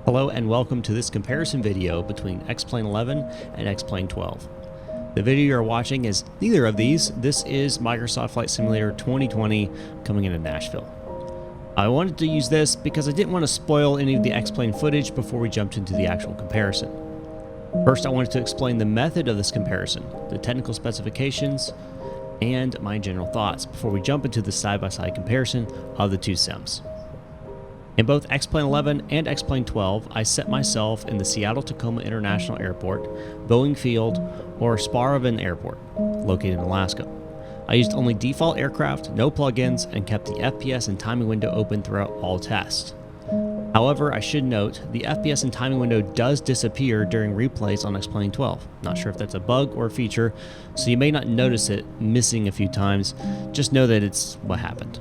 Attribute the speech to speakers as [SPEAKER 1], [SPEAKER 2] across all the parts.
[SPEAKER 1] Hello and welcome to this comparison video between X-Plane 11 and X-Plane 12. The video you're watching is neither of these. This is Microsoft Flight Simulator 2020 coming into Nashville. I wanted to use this because I didn't want to spoil any of the X-Plane footage before we jumped into the actual comparison. First, I wanted to explain the method of this comparison, the technical specifications, and my general thoughts before we jump into the side-by-side comparison of the two sims. In both X-Plane 11 and X-Plane 12, I set myself in the Seattle-Tacoma International Airport, Boeing Field, or Sparvan Airport, located in Alaska. I used only default aircraft, no plugins, and kept the FPS and timing window open throughout all tests. However, I should note, the FPS and timing window does disappear during replays on X-Plane 12. Not sure if that's a bug or a feature, so you may not notice it missing a few times. Just know that it's what happened.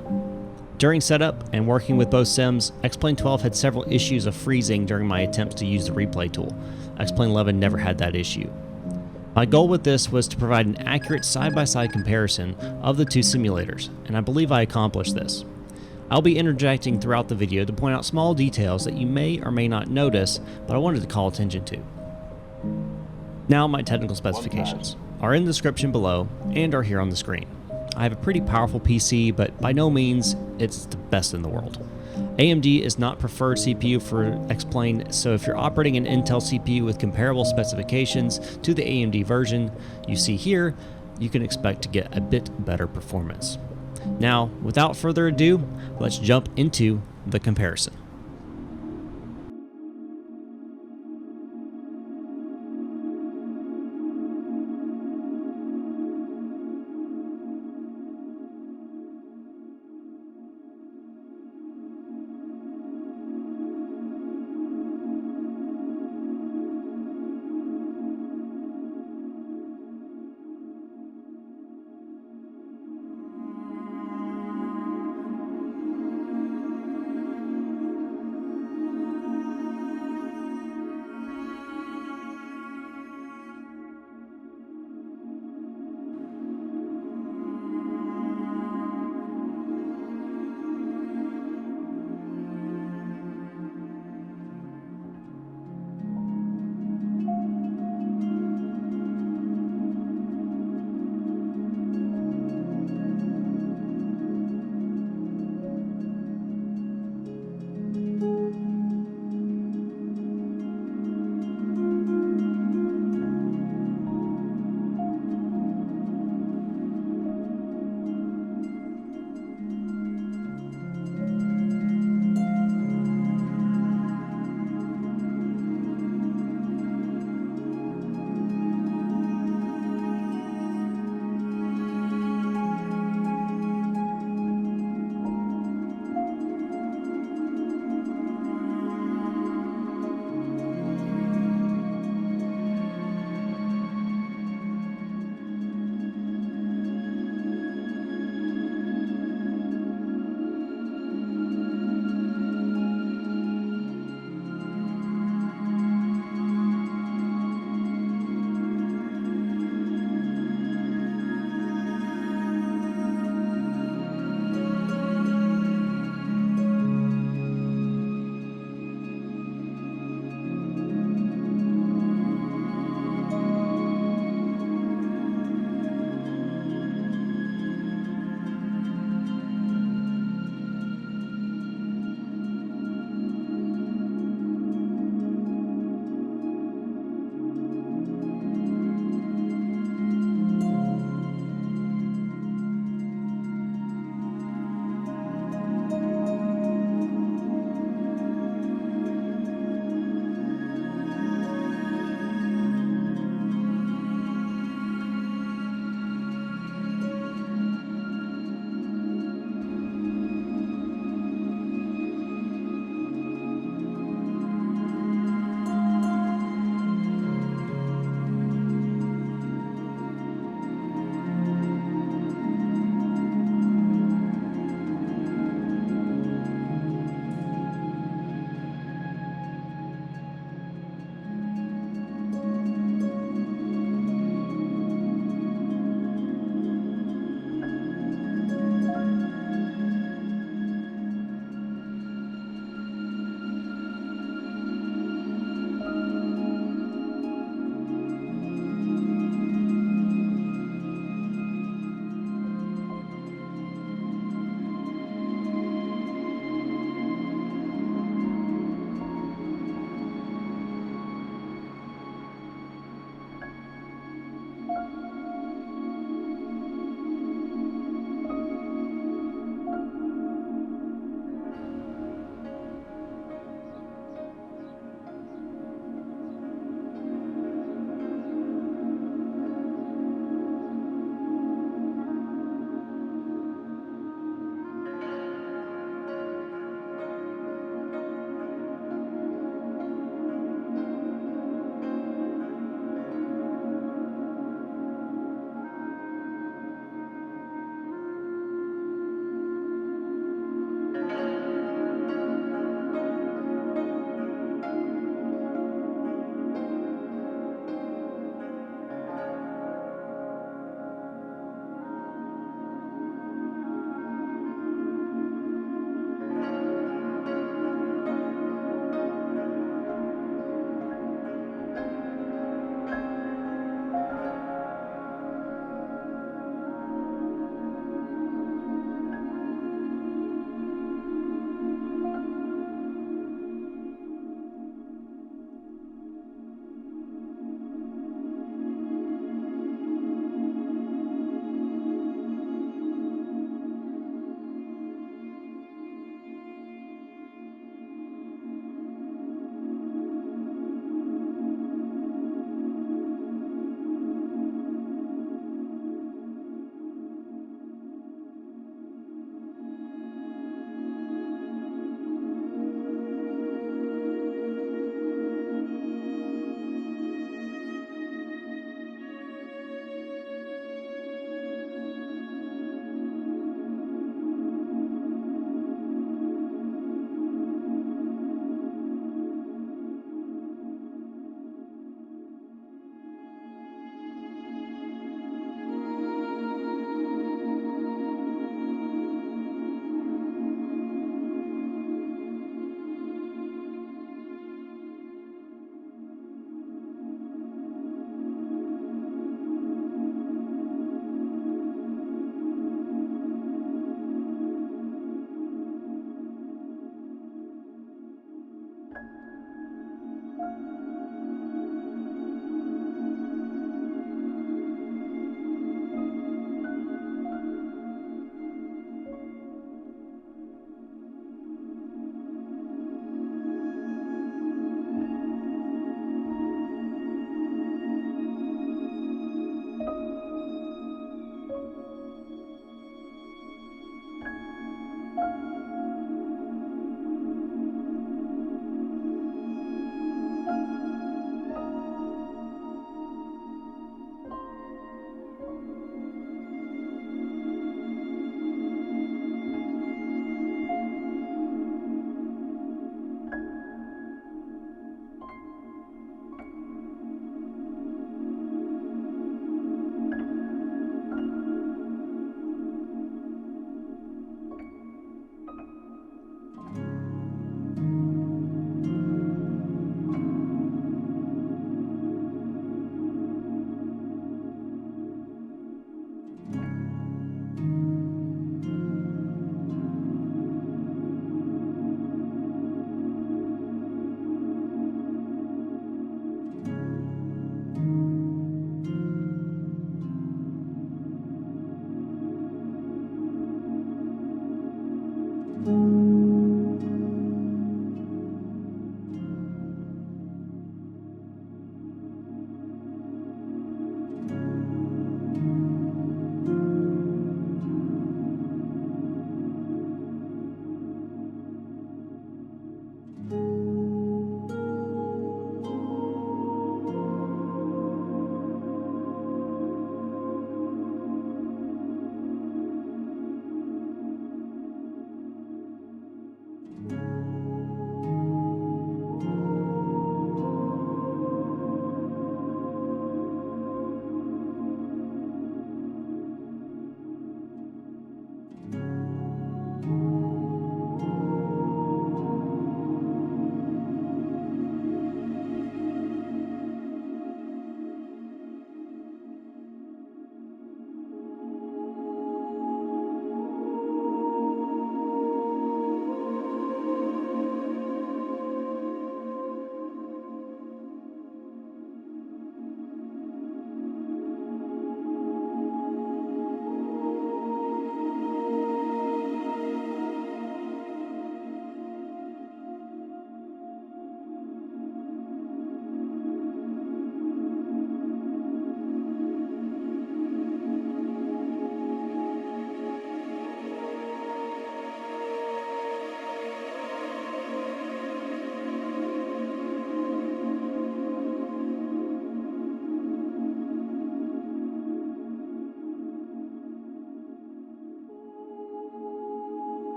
[SPEAKER 1] During setup and working with both sims, X-Plane 12 had several issues of freezing during my attempts to use the replay tool. X-Plane 11 never had that issue. My goal with this was to provide an accurate side-by-side comparison of the two simulators, and I believe I accomplished this. I'll be interjecting throughout the video to point out small details that you may or may not notice, but I wanted to call attention to. Now my technical specifications are in the description below and are here on the screen. I have a pretty powerful PC, but by no means it's the best in the world. AMD is not preferred CPU for X-Plane, so if you're operating an Intel CPU with comparable specifications to the AMD version you see here, you can expect to get a bit better performance. Now, without further ado, let's jump into the comparison.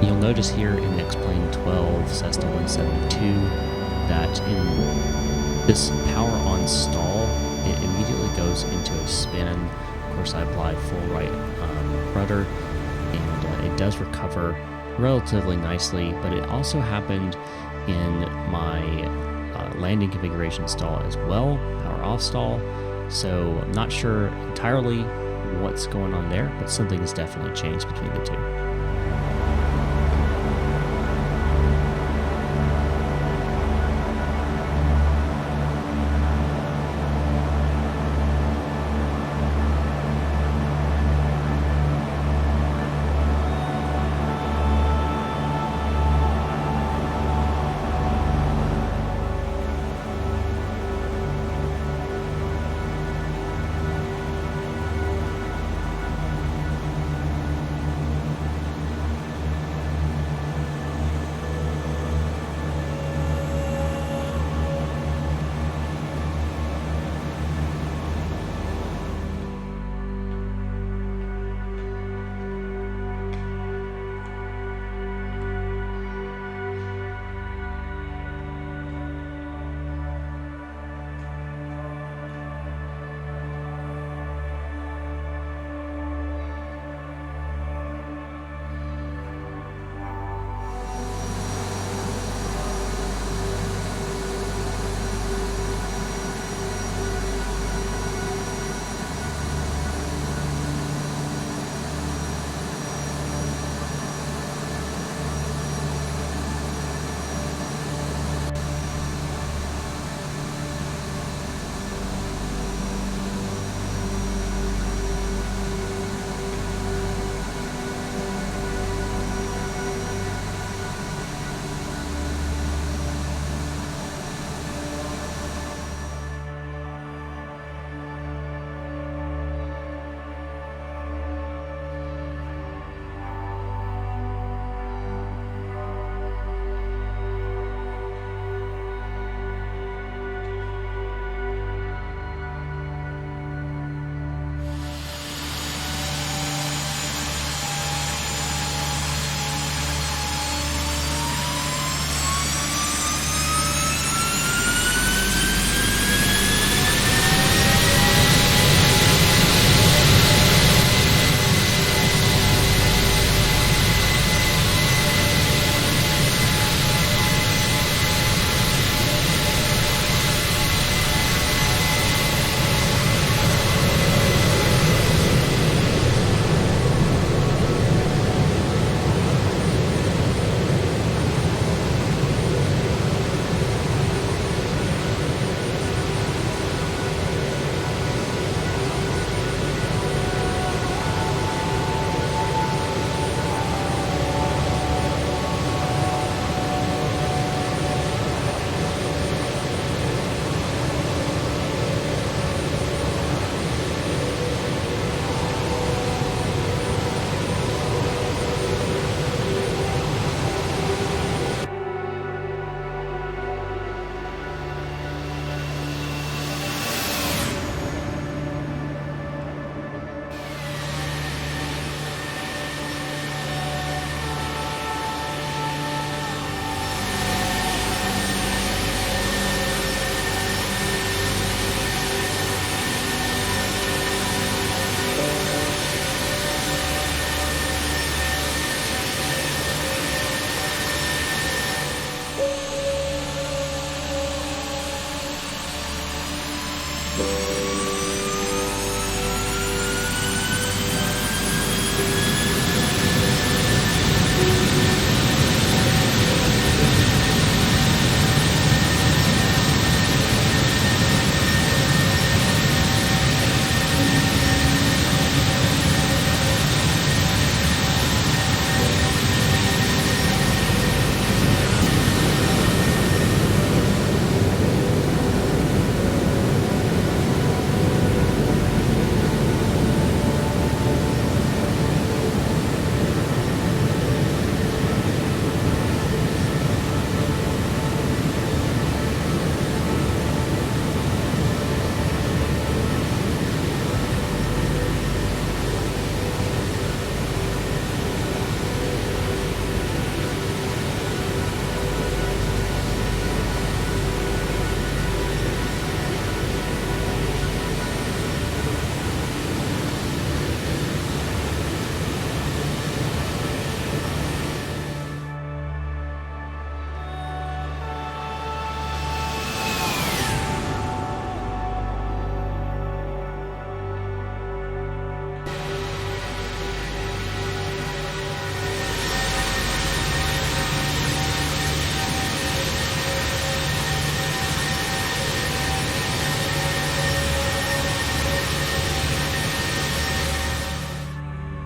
[SPEAKER 1] You'll notice here in X-Plane 12 Cessna 172 that in this power on stall, it immediately goes into a spin. Of course, I applied full right rudder, and it does recover relatively nicely, but it also happened in my landing configuration stall as well, power off stall. So I'm not sure entirely what's going on there, but something has definitely changed between the two.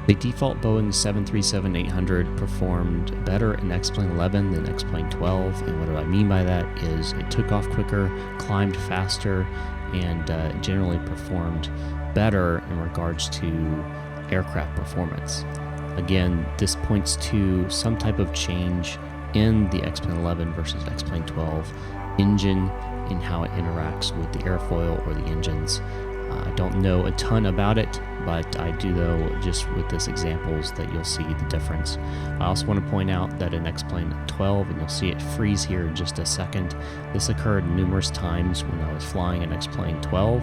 [SPEAKER 1] The default Boeing 737-800 performed better in X-Plane 11 than X-Plane 12, and what do I mean by that is it took off quicker, climbed faster, and generally performed better in regards to aircraft performance. Again, this points to some type of change in the X-Plane 11 versus X-Plane 12 engine in how it interacts with the airfoil or the engines. I don't know a ton about it, but I do know just with this examples that you'll see the difference. I also want to point out that in X-Plane 12, and you'll see it freeze here in just a second, this occurred numerous times when I was flying in X-Plane 12.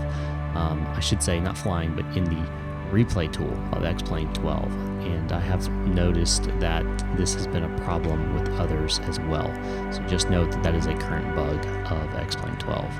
[SPEAKER 1] I should say not flying, but in the replay tool of X-Plane 12, and I have noticed that this has been a problem with others as well. So just note that that is a current bug of X-Plane 12.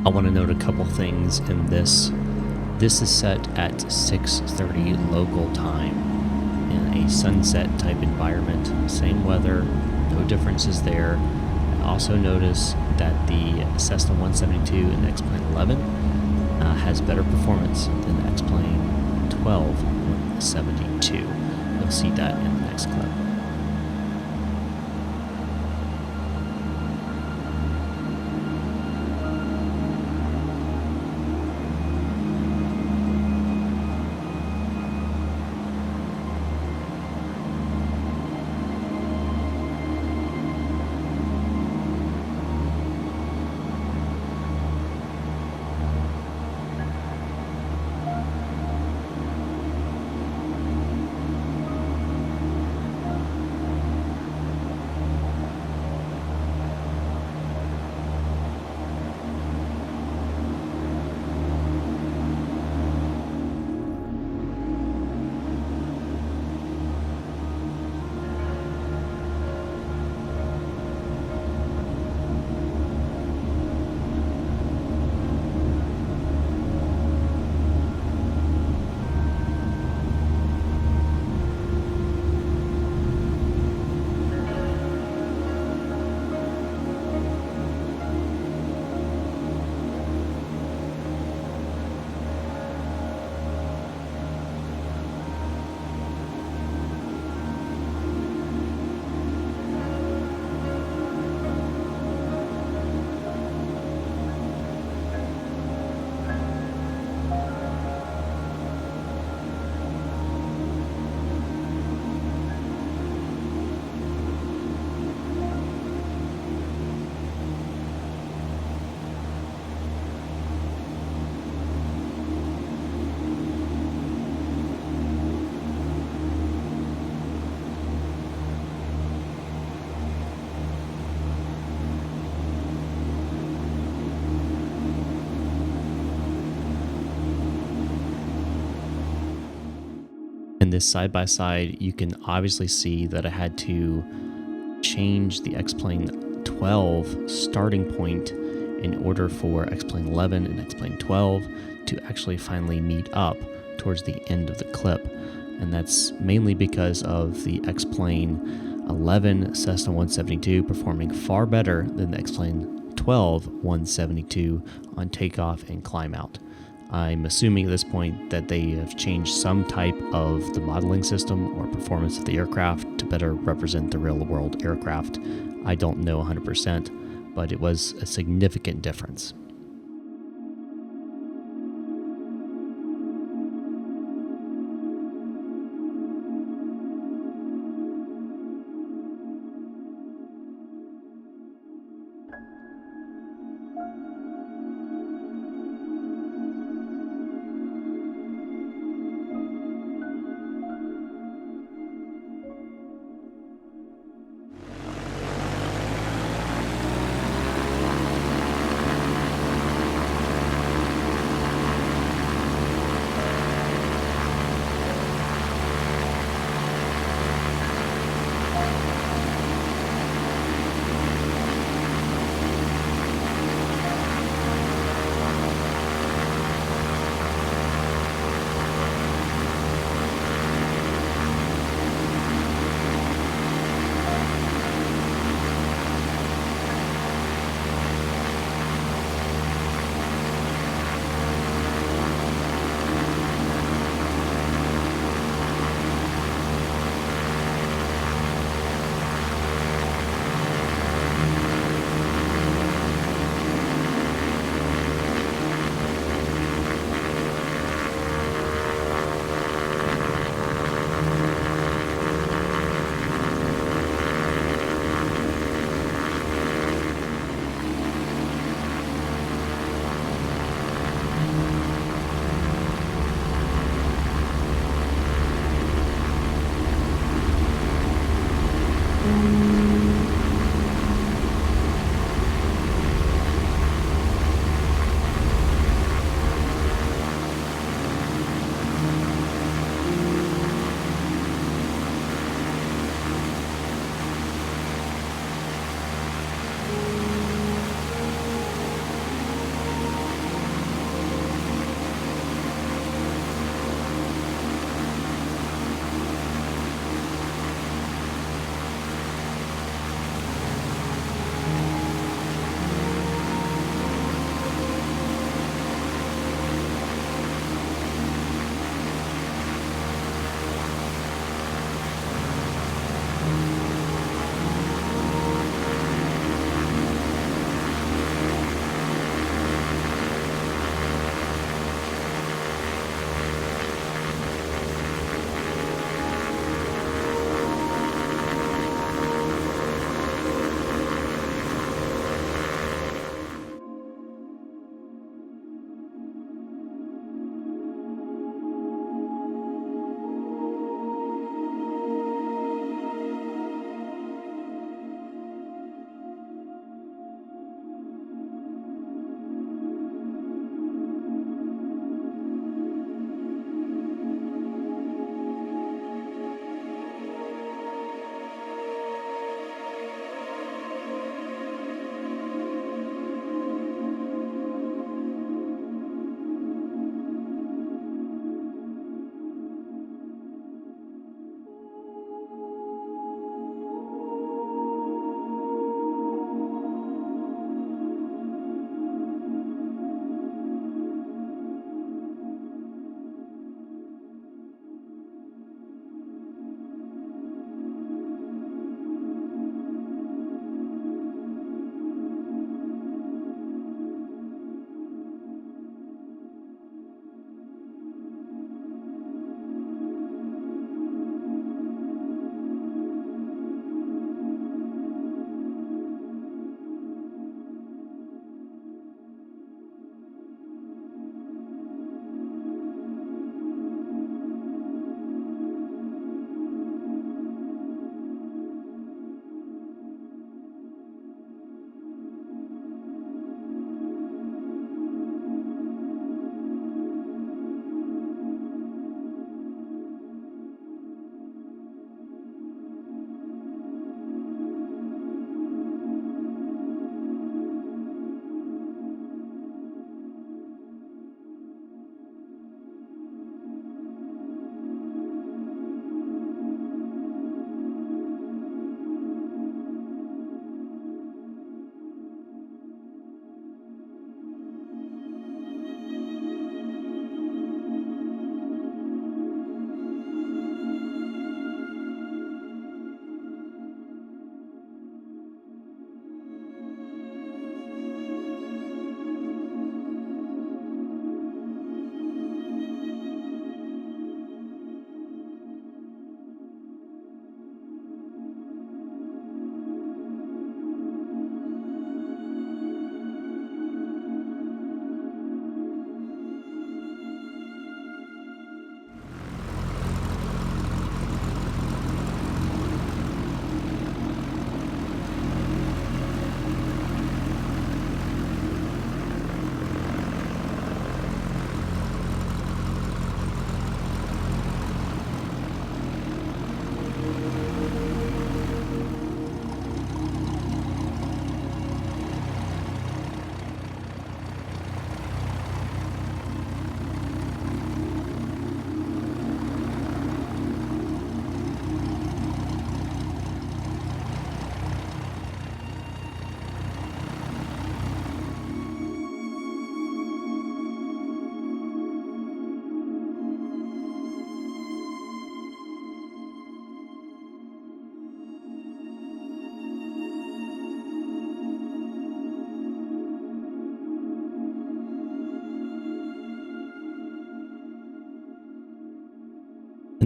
[SPEAKER 1] I want to note a couple things in this. This is set at 6:30 local time in a sunset type environment. Same weather, no differences there. I also notice that the Cessna 172 and X-Plane 11 has better performance than the X-Plane 12 172. You'll see that in the next clip. this side by side, you can obviously see that I had to change the X-Plane 12 starting point in order for X-Plane 11 and X-Plane 12 to actually finally meet up towards the end of the clip. And that's mainly because of the X-Plane 11 Cessna 172 performing far better than the X-Plane 12 172 on takeoff and climb out. I'm assuming at this point that they have changed some type of the modeling system or performance of the aircraft to better represent the real-world aircraft. I don't know 100%, but it was a significant difference.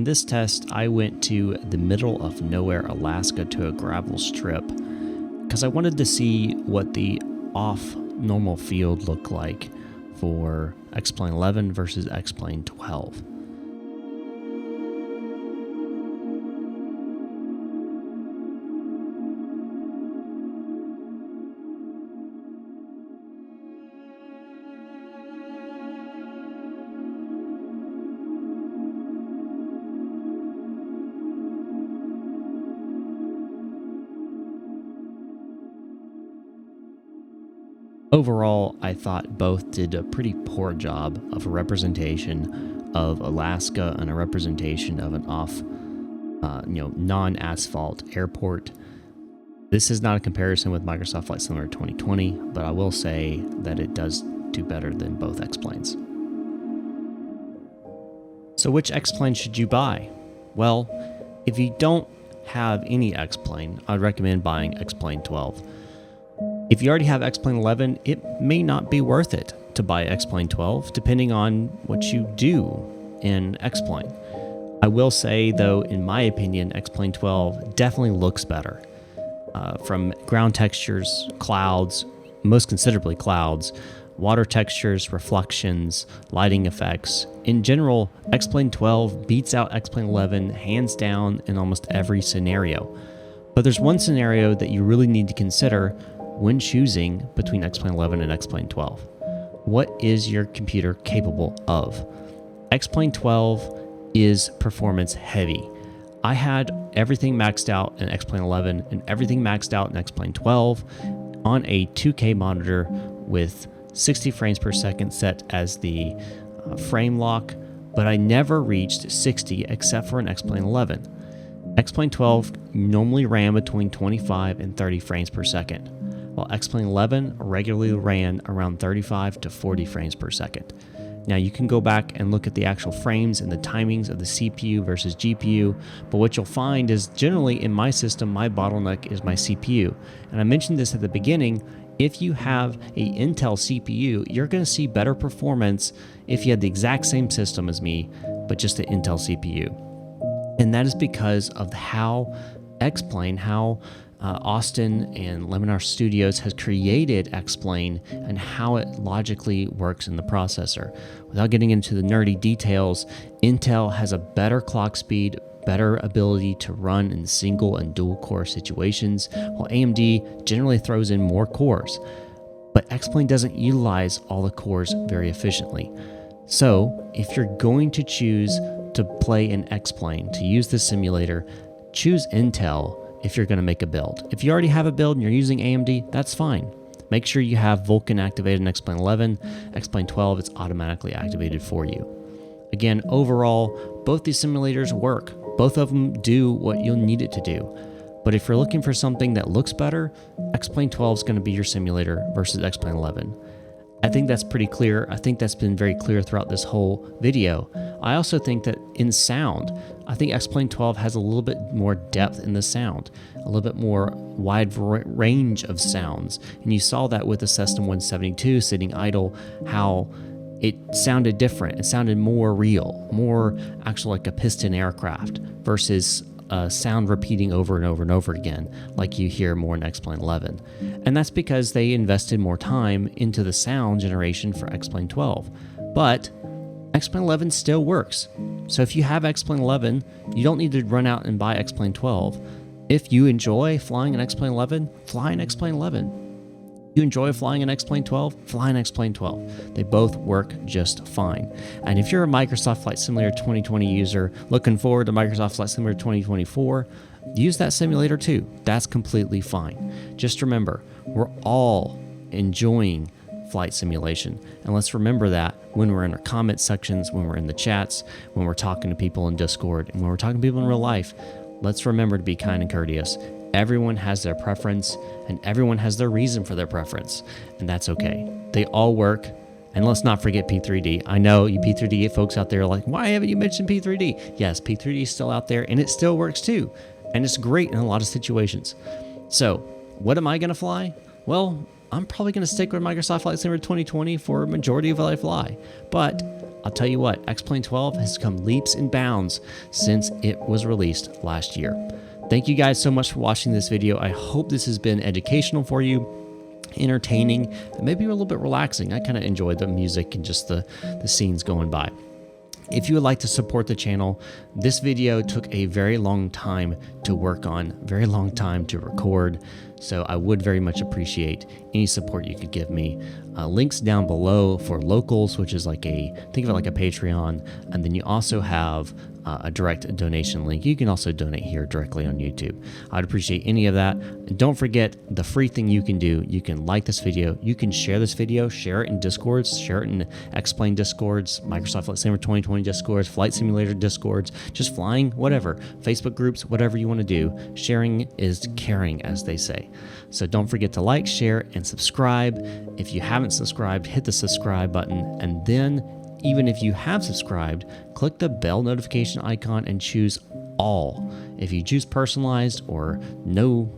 [SPEAKER 1] this test, I went to the middle of nowhere, Alaska, to a gravel strip because I wanted to see what the off normal field looked like for X-Plane 11 versus X-Plane 12. Overall, I thought both did a pretty poor job of a representation of Alaska and a representation of an off, non-asphalt airport. This is not a comparison with Microsoft Flight Simulator 2020, but I will say that it does do better than both X-Planes. So which X-Plane should you buy? Well, if you don't have any X-Plane, I'd recommend buying X-Plane 12. If you already have X-Plane 11, it may not be worth it to buy X-Plane 12, depending on what you do in X-Plane. I will say, though, in my opinion, X-Plane 12 definitely looks better. From ground textures, clouds, most considerably clouds, water textures, reflections, lighting effects. In general, X-Plane 12 beats out X-Plane 11 hands down in almost every scenario. But there's one scenario that you really need to consider when choosing between X-Plane 11 and X-Plane 12. What is your computer capable of? X-Plane 12 is performance heavy. I had everything maxed out in X-Plane 11 and everything maxed out in X-Plane 12 on a 2K monitor with 60 frames per second set as the frame lock, but I never reached 60 except for in X-Plane 11. X-Plane 12 normally ran between 25 and 30 frames per second, while X-Plane 11 regularly ran around 35 to 40 frames per second. Now you can go back and look at the actual frames and the timings of the CPU versus GPU, but what you'll find is generally in my system, my bottleneck is my CPU. And I mentioned this at the beginning, if you have a Intel CPU, you're gonna see better performance if you had the exact same system as me, but just an Intel CPU. And that is because of how X-Plane, Austin and Leminar Studios has created X-Plane and how it logically works in the processor. Without getting into the nerdy details, Intel has a better clock speed, better ability to run in single and dual core situations, while AMD generally throws in more cores. But X-Plane doesn't utilize all the cores very efficiently. So if you're going to choose to play in X-Plane, to use the simulator, choose Intel if you're going to make a build. If you already have a build and you're using AMD, that's fine. Make sure you have Vulkan activated in X-Plane 11. X-Plane 12, it's automatically activated for you. Again, overall, both these simulators work. Both of them do what you'll need it to do. But if you're looking for something that looks better, X-Plane 12 is going to be your simulator versus X-Plane 11. I think that's pretty clear. I think that's been very clear throughout this whole video. I also think that in sound, I think X-Plane 12 has a little bit more depth in the sound, a little bit more wide range of sounds. And you saw that with the Cessna 172 sitting idle, how it sounded different. It sounded more real, more actual like a piston aircraft versus sound repeating over and over and over again, like you hear more in X-Plane 11. And that's because they invested more time into the sound generation for X-Plane 12. But X-Plane 11 still works. So if you have X-Plane 11, you don't need to run out and buy X-Plane 12. If you enjoy flying an X-Plane 11, fly an X-Plane 11. You enjoy flying an X-Plane 12, fly an X-Plane 12. They both work just fine. And if you're a Microsoft Flight Simulator 2020 user looking forward to Microsoft Flight Simulator 2024, use that simulator too. That's completely fine. Just remember, we're all enjoying flight simulation. And let's remember that when we're in our comment sections, when we're in the chats, when we're talking to people in Discord, and when we're talking to people in real life, let's remember to be kind and courteous. Everyone has their preference, and everyone has their reason for their preference, and that's okay. They all work, and let's not forget P3D. I know you P3D folks out there are like, why haven't you mentioned P3D? Yes, P3D is still out there, and it still works too, and it's great in a lot of situations. So, what am I going to fly? Well, I'm probably going to stick with Microsoft Flight Simulator 2020 for a majority of what I fly, but I'll tell you what, X-Plane 12 has come leaps and bounds since it was released last year. Thank you guys so much for watching this video. I hope this has been educational for you, entertaining, and maybe a little bit relaxing. I kind of enjoyed the music and just the scenes going by. If you would like to support the channel, this video took a very long time to work on, very long time to record, so I would very much appreciate any support you could give me. Links down below for locals, which is like think of it like a Patreon, and then you also have a direct donation link. You can also donate here directly on YouTube. I'd appreciate any of that. And don't forget the free thing you can do. You can like this video. You can share this video, share it in Discords, share it in X-Plane Discords, Microsoft Flight Simulator 2020 Discords, Flight Simulator Discords, just flying, whatever. Facebook groups, whatever you want to do. Sharing is caring, as they say. So don't forget to like, share, and subscribe. If you haven't subscribed, hit the subscribe button, and then even if you have subscribed, click the bell notification icon and choose all. If you choose personalized or no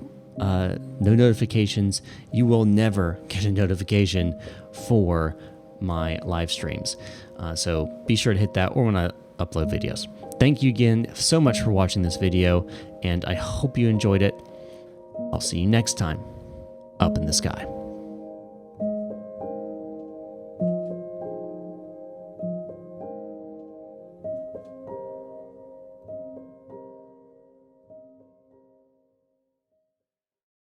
[SPEAKER 1] notifications, you will never get a notification for my live streams. So be sure to hit that or when I upload videos. Thank you again so much for watching this video, and I hope you enjoyed it. I'll see you next time up in the sky.